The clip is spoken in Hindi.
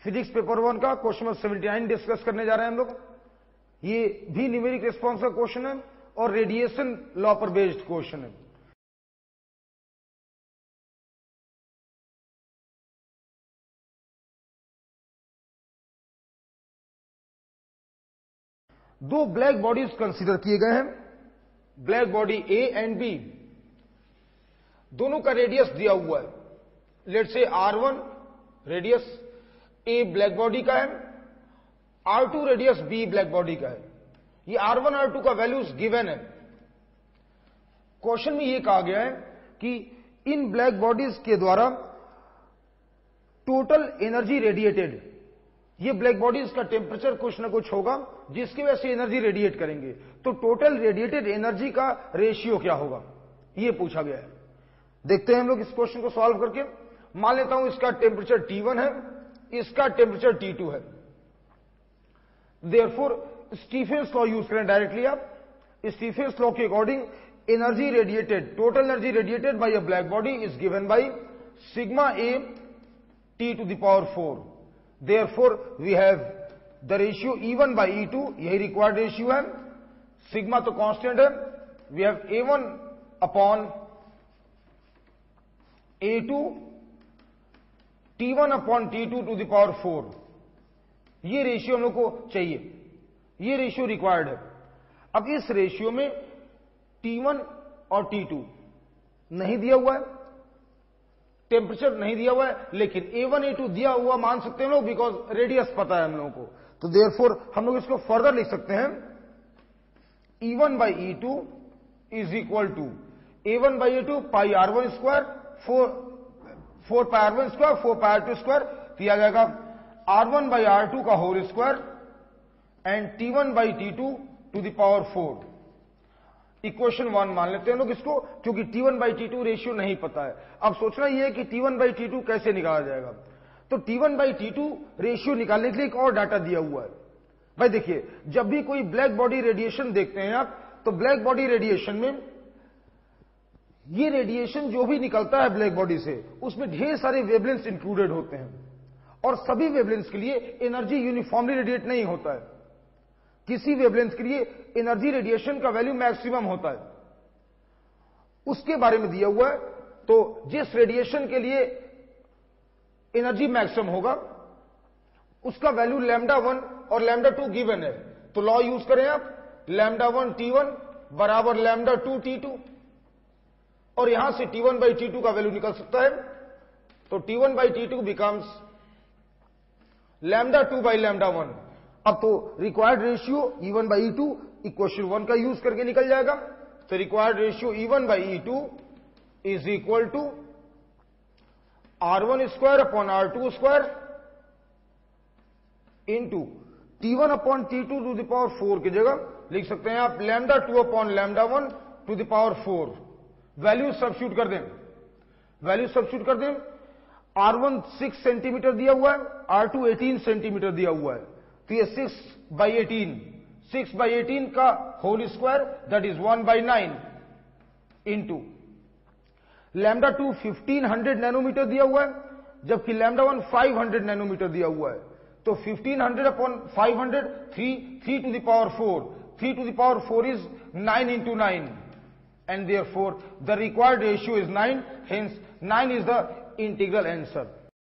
फिजिक्स पेपर 1 का क्वेश्चन नंबर 79 डिस्कस करने जा रहे हैं हम लोग। ये भी न्यूमेरिक रिस्पांस का क्वेश्चन है और रेडिएशन लॉ पर बेस्ड क्वेश्चन है। दो ब्लैक बॉडीज कंसीडर किए गए हैं, black body A and B, दोनों का रेडियस दिया हुआ है। Let's say R1 radius A black body का है, R2 radius B black body का है। ये R1 R2 का वैल्यूज गिवन है। क्वेश्चन में ये कहा गया है कि इन ब्लैक बॉडीज के द्वारा टोटल एनर्जी रेडिएटेड, ये ब्लैक बॉडीज का टेम्परेचर कुछ ना कुछ होगा जिसकी वजह से एनर्जी रेडिएट करेंगे, तो टोटल रेडिएटेड एनर्जी का रेशियो क्या होगा, ये पूछा गया है। देखते हैं हम लोग इस क्वेश्चन को सॉल्व करके। मान लेता हूं इसका टेम्परेचर T1 है, इसका टेम्परेचर T2 है। देयरफॉर स्टीफेंस लॉ यूज करें डायरेक्टली आप। स्टीफेंस लॉ के according energy radiated, total energy radiated by a black body is given by sigma A T to the power 4। Therefore, we have the ratio E1 by E2, यही रिक्वायर्ड रेशियो है। सिग्मा तो कांस्टेंट है, we have A1 upon A2 T1 upon T2 to the power 4। ये रेशियो हम लोग को चाहिए, ये रेशियो रिक्वायर्ड है। अब इस रेशियो में T1 और T2 नहीं दिया हुआ है, टेम्परेचर नहीं दिया हुआ है, लेकिन A1 A2 दिया हुआ मान सकते हैं लोग, बिकॉज रेडियस पता है हम लोगों को। तो देयरफॉर हम लोग इसको फर्दर लिख सकते हैं, E1 by E2 is equal to A1 by A2 pi R1 square 4 pi R1 square 4 pi R2 square, दिया जाएगा R1 by R2 का whole square and T1 by T2 to the power 4। Equation 1 मान लेते हैं लोग इसको, क्योंकि T1 by T2 रेशियो नहीं पता है। अब सोचना यह है कि T1 by T2 कैसे निकाला जाएगा। तो T1 by T2 रेशियो निकालने के लिए एक और डाटा दिया हुआ है। भाई देखिए, जब भी कोई ब्लैक बॉडी रेडिएशन देखते हैं आप, तो ब्लैक बॉडी रेडिएशन में ये रेडिएशन जो भी निकलता है ब्लैक बॉडी से, उसमें ढेर सारे वेवलेंथ्स इंक्लूडेड होते हैं, और सभी वेवलेंथ्स के लिए एनर्जी यूनिफॉर्मली रेडिएट नहीं होता है। किसी वेवलेंथ के लिए एनर्जी रेडिएशन का वैल्यू मैक्सिमम होता है, उसके बारे में दिया हुआ है। तो जिस रेडिएशन के लिए एनर्जी मैक्सिमम होगा उसका वैल्यू λ1 और λ2 गिवन है। तो लॉ यूज करें आप, λ1 T1 बराबर λ2 T2, और यहां से T1 by T2 का वैल्यू निकल सकता है। तो T1 by T2 becomes λ2 by λ1। अब तो required ratio E1 by E2 equation 1 का यूज करके निकल जाएगा। तो required ratio E1 by E2 is equal to R1 square upon R2 square into T1 upon T2 to the power 4 की जगह लिख सकते हैं आप λ2 upon λ1 to the power 4। Value substitute कर दें, वैल्यू सब्स्टिट्यूट कर दें। R1 6 सेंटीमीटर दिया हुआ है, R2 18 सेंटीमीटर दिया हुआ है। तो ये 6 by 18 का whole square that is 1 by 9 into λ2 1500 nanometre दिया हुआ है, जबकि λ1 500 नैनोमीटर दिया हुआ है। तो 1500 upon 500 3 to the power 4, 3 to the power 4 is 9 into 9, and therefore the required ratio is 9, hence 9 is the integral answer।